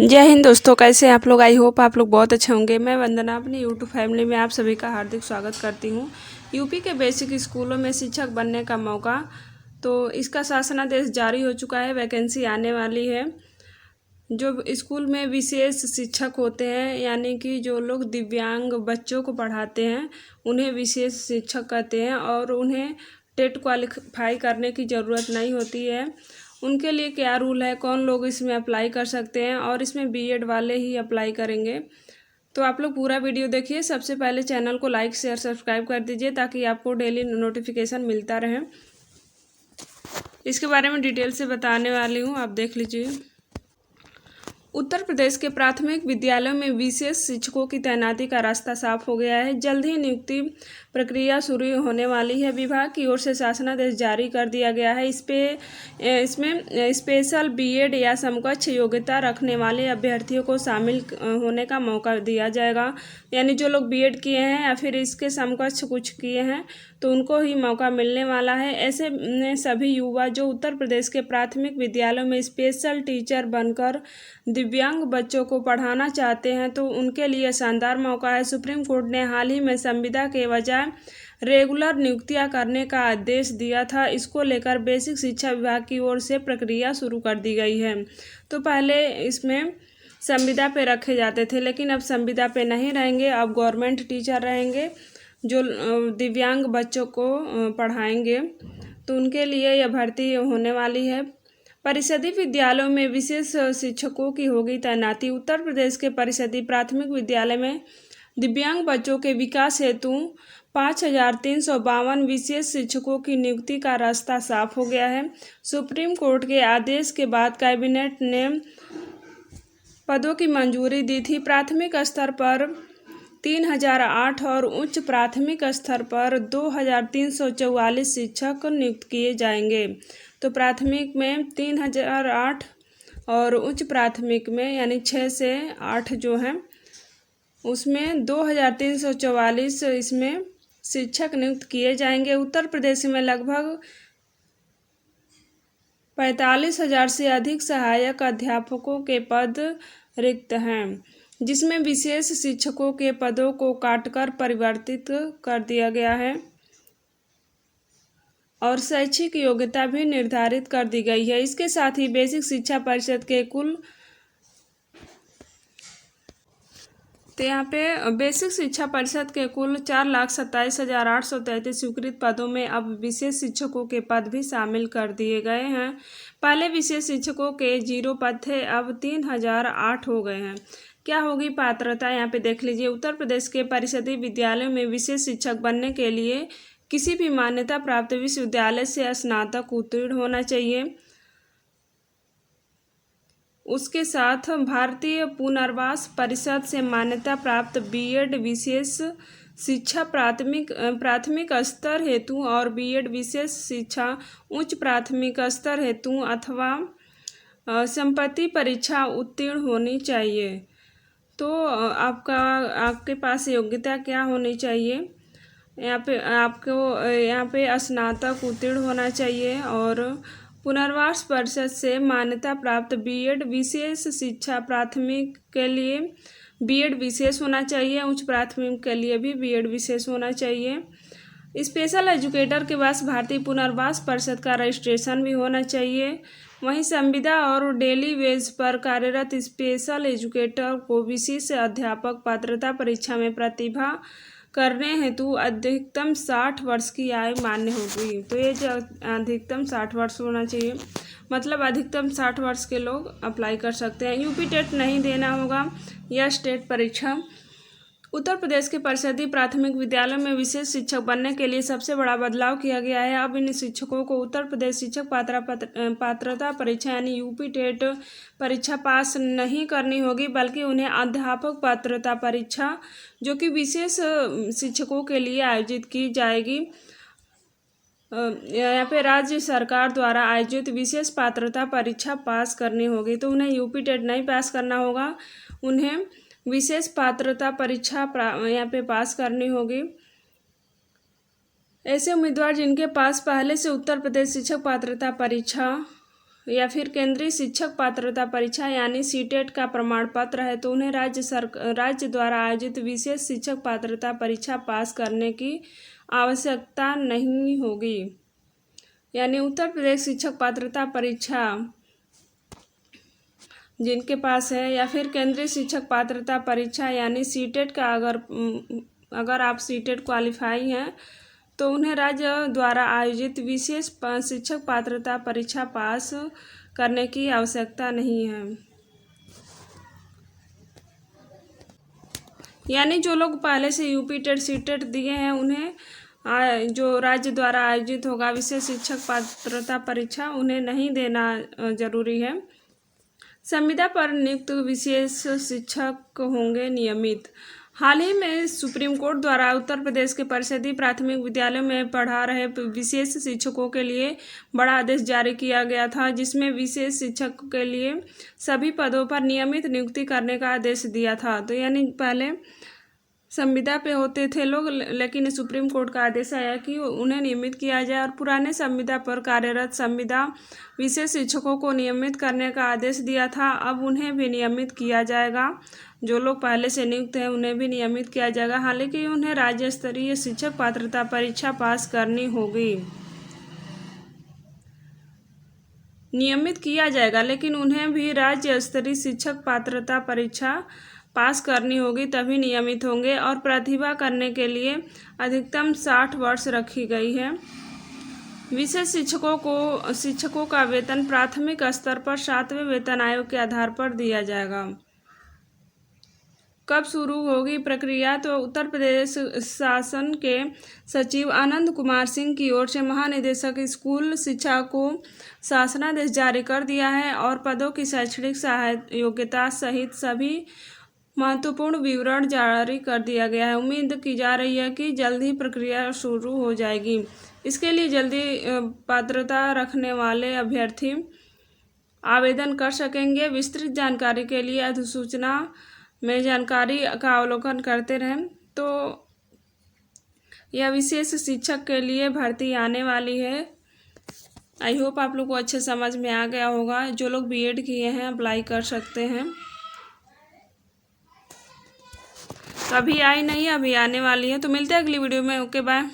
जय हिंद दोस्तों, कैसे हैं आप लोग। आई होप आप लोग बहुत अच्छे होंगे। मैं वंदना अपनी यूट्यूब फैमिली में आप सभी का हार्दिक स्वागत करती हूं। यूपी के बेसिक स्कूलों में शिक्षक बनने का मौका, तो इसका शासनादेश जारी हो चुका है। वैकेंसी आने वाली है। जो स्कूल में विशेष शिक्षक होते हैं, यानी कि जो लोग दिव्यांग बच्चों को पढ़ाते हैं, उन्हें विशेष शिक्षक कहते हैं और उन्हें टेट क्वालिफाई करने की ज़रूरत नहीं होती है। उनके लिए क्या रूल है, कौन लोग इसमें अप्लाई कर सकते हैं और इसमें बीएड वाले ही अप्लाई करेंगे। तो आप लोग पूरा वीडियो देखिए। सबसे पहले चैनल को लाइक शेयर सब्सक्राइब कर दीजिए ताकि आपको डेली नोटिफिकेशन मिलता रहे। इसके बारे में डिटेल से बताने वाली हूँ, आप देख लीजिए। उत्तर प्रदेश के प्राथमिक विद्यालयों में विशेष शिक्षकों की तैनाती का रास्ता साफ हो गया है। जल्द ही नियुक्ति प्रक्रिया शुरू होने वाली है। विभाग की ओर से शासनादेश जारी कर दिया गया है। इसमें स्पेशल बीएड या समकक्ष योग्यता रखने वाले अभ्यर्थियों को शामिल होने का मौका दिया जाएगा। यानी जो लोग बीएड किए हैं या फिर इसके समकक्ष कुछ किए हैं, तो उनको ही मौका मिलने वाला है। ऐसे में सभी युवा जो उत्तर प्रदेश के प्राथमिक विद्यालयों में स्पेशल टीचर बनकर दिव्यांग बच्चों को पढ़ाना चाहते हैं, तो उनके लिए शानदार मौका है। सुप्रीम कोर्ट ने हाल ही में संविदा के बजाय रेगुलर नियुक्तियां करने का आदेश दिया था। इसको लेकर बेसिक शिक्षा विभाग की ओर से प्रक्रिया शुरू कर दी गई है। तो पहले इसमें संविदा पे रखे जाते थे, लेकिन अब संविदा पे नहीं रहेंगे। अब गवर्नमेंट टीचर रहेंगे जो दिव्यांग बच्चों को पढ़ाएंगे, तो उनके लिए यह भर्ती होने वाली है। परिषदीय विद्यालयों में विशेष शिक्षकों की होगी तैनाती। उत्तर प्रदेश के परिषदीय प्राथमिक विद्यालय में दिव्यांग बच्चों के विकास हेतु 5,352 विशेष शिक्षकों की नियुक्ति का रास्ता साफ हो गया है। सुप्रीम कोर्ट के आदेश के बाद कैबिनेट ने पदों की मंजूरी दी थी। प्राथमिक स्तर पर 3,008 और उच्च प्राथमिक स्तर पर 2,344 शिक्षक नियुक्त किए जाएंगे। तो प्राथमिक में 3,008 और उच्च प्राथमिक में यानी 6 से 8 जो है, उसमें 2,344 इसमें शिक्षक नियुक्त किए जाएंगे। उत्तर प्रदेश में लगभग 45,000 से अधिक सहायक अध्यापकों के पद रिक्त हैं, जिसमें विशेष शिक्षकों के पदों को काटकर परिवर्तित कर दिया गया है और शैक्षिक योग्यता भी निर्धारित कर दी गई है। इसके साथ ही बेसिक शिक्षा परिषद के कुल यहाँ पे बेसिक शिक्षा परिषद के कुल 4,27,833 स्वीकृत पदों में अब विशेष शिक्षकों के पद भी शामिल कर दिए गए हैं। पहले विशेष शिक्षकों के 0 पद थे, अब 3,008 हो गए हैं। क्या होगी पात्रता, यहाँ पे देख लीजिए। उत्तर प्रदेश के परिषदीय विद्यालयों में विशेष शिक्षक बनने के लिए किसी भी मान्यता प्राप्त विश्वविद्यालय से स्नातक उत्तीर्ण होना चाहिए। उसके साथ भारतीय पुनर्वास परिषद से मान्यता प्राप्त बीएड विशेष शिक्षा प्राथमिक स्तर हेतु और बीएड विशेष शिक्षा उच्च प्राथमिक स्तर हेतु अथवा संपत्ति परीक्षा उत्तीर्ण होनी चाहिए। तो आपके पास योग्यता क्या होनी चाहिए, यहाँ पे स्नातक उत्तीर्ण होना चाहिए और पुनर्वास परिषद से मान्यता प्राप्त बीएड विशेष शिक्षा प्राथमिक के लिए बीएड विशेष होना चाहिए, उच्च प्राथमिक के लिए भी बीएड विशेष होना चाहिए। स्पेशल एजुकेटर के पास भारतीय पुनर्वास परिषद का रजिस्ट्रेशन भी होना चाहिए। वहीं संविदा और डेली वेज पर कार्यरत स्पेशल एजुकेटर को विशेष अध्यापक पात्रता परीक्षा में प्रतिभा करने हेतु अधिकतम 60 वर्ष की आयु मान्य होगी। तो ये जो अधिकतम 60 वर्ष होना चाहिए, मतलब अधिकतम 60 वर्ष के लोग अप्लाई कर सकते हैं। यूपी टेट नहीं देना होगा या स्टेट परीक्षा। उत्तर प्रदेश के परिषदीय प्राथमिक विद्यालयों में विशेष शिक्षक बनने के लिए सबसे बड़ा बदलाव किया गया है। अब इन शिक्षकों को उत्तर प्रदेश शिक्षक पात्रता परीक्षा यानी यूपी टेट परीक्षा पास नहीं करनी होगी, बल्कि उन्हें अध्यापक पात्रता परीक्षा, जो कि विशेष शिक्षकों के लिए आयोजित की जाएगी, यहाँ पे राज्य सरकार द्वारा आयोजित विशेष पात्रता परीक्षा पास करनी होगी। तो उन्हें यूपी टेट नहीं पास करना होगा, उन्हें विशेष पात्रता परीक्षा यहाँ पे पास करनी होगी। ऐसे उम्मीदवार जिनके पास पहले से उत्तर प्रदेश शिक्षक पात्रता परीक्षा या फिर केंद्रीय शिक्षक पात्रता परीक्षा यानी सीटेट का प्रमाण पत्र है तो उन्हें राज्य द्वारा आयोजित विशेष शिक्षक पात्रता परीक्षा पास करने की आवश्यकता नहीं होगी। यानी उत्तर प्रदेश शिक्षक पात्रता परीक्षा जिनके पास है, या फिर केंद्रीय शिक्षक पात्रता परीक्षा यानी सीटेट का अगर आप सीटेट क्वालिफाई हैं तो उन्हें राज्य द्वारा आयोजित विशेष शिक्षक पात्रता परीक्षा पास करने की आवश्यकता नहीं है। यानी जो लोग पहले से यूपी टेट सीटेट दिए हैं उन्हें जो राज्य द्वारा आयोजित होगा विशेष शिक्षक पात्रता परीक्षा उन्हें नहीं देना जरूरी है। संविदा पर नियुक्त विशेष शिक्षक होंगे नियमित। हाल ही में सुप्रीम कोर्ट द्वारा उत्तर प्रदेश के परिषदीय प्राथमिक विद्यालयों में पढ़ा रहे विशेष शिक्षकों के लिए बड़ा आदेश जारी किया गया था, जिसमें विशेष शिक्षक के लिए सभी पदों पर नियमित नियुक्ति करने का आदेश दिया था। तो यानी पहले संविदा पे होते थे लोग, लेकिन सुप्रीम कोर्ट का आदेश आया कि उन्हें नियमित किया जाए और पुराने संविदा पर कार्यरत संविदा विशेष शिक्षकों को नियमित करने का आदेश दिया था। अब उन्हें भी नियमित किया जाएगा। जो लोग पहले से नियुक्त हैं उन्हें भी नियमित किया जाएगा। हालांकि उन्हें राज्य स्तरीय शिक्षक पात्रता परीक्षा पास करनी होगी। नियमित किया जाएगा लेकिन उन्हें भी राज्य स्तरीय शिक्षक पात्रता परीक्षा पास करनी होगी, तभी नियमित होंगे। और प्रतिभा करने के लिए अधिकतम 60 वर्ष रखी गई है। विशेष शिक्षकों का वेतन प्राथमिक स्तर पर 7वें वेतन आयोग के आधार पर दिया जाएगा। कब शुरू होगी प्रक्रिया? तो उत्तर प्रदेश शासन के सचिव आनंद कुमार सिंह की ओर से महानिदेशक स्कूल शिक्षा को शासनादेश जारी कर दिया है और पदों की शैक्षणिक योग्यता सहित सभी महत्वपूर्ण विवरण जारी कर दिया गया है। उम्मीद की जा रही है कि जल्द ही प्रक्रिया शुरू हो जाएगी। इसके लिए जल्दी पात्रता रखने वाले अभ्यर्थी आवेदन कर सकेंगे। विस्तृत जानकारी के लिए अधिसूचना में जानकारी का अवलोकन करते रहें। तो यह विशेष शिक्षक के लिए भर्ती आने वाली है। आई होप आप लोग को अच्छे समझ में आ गया होगा। जो लोग बीएड किए हैं अप्लाई कर सकते हैं। तो अभी आई नहीं, अभी आने वाली है। तो मिलते हैं अगली वीडियो में। Okay bye.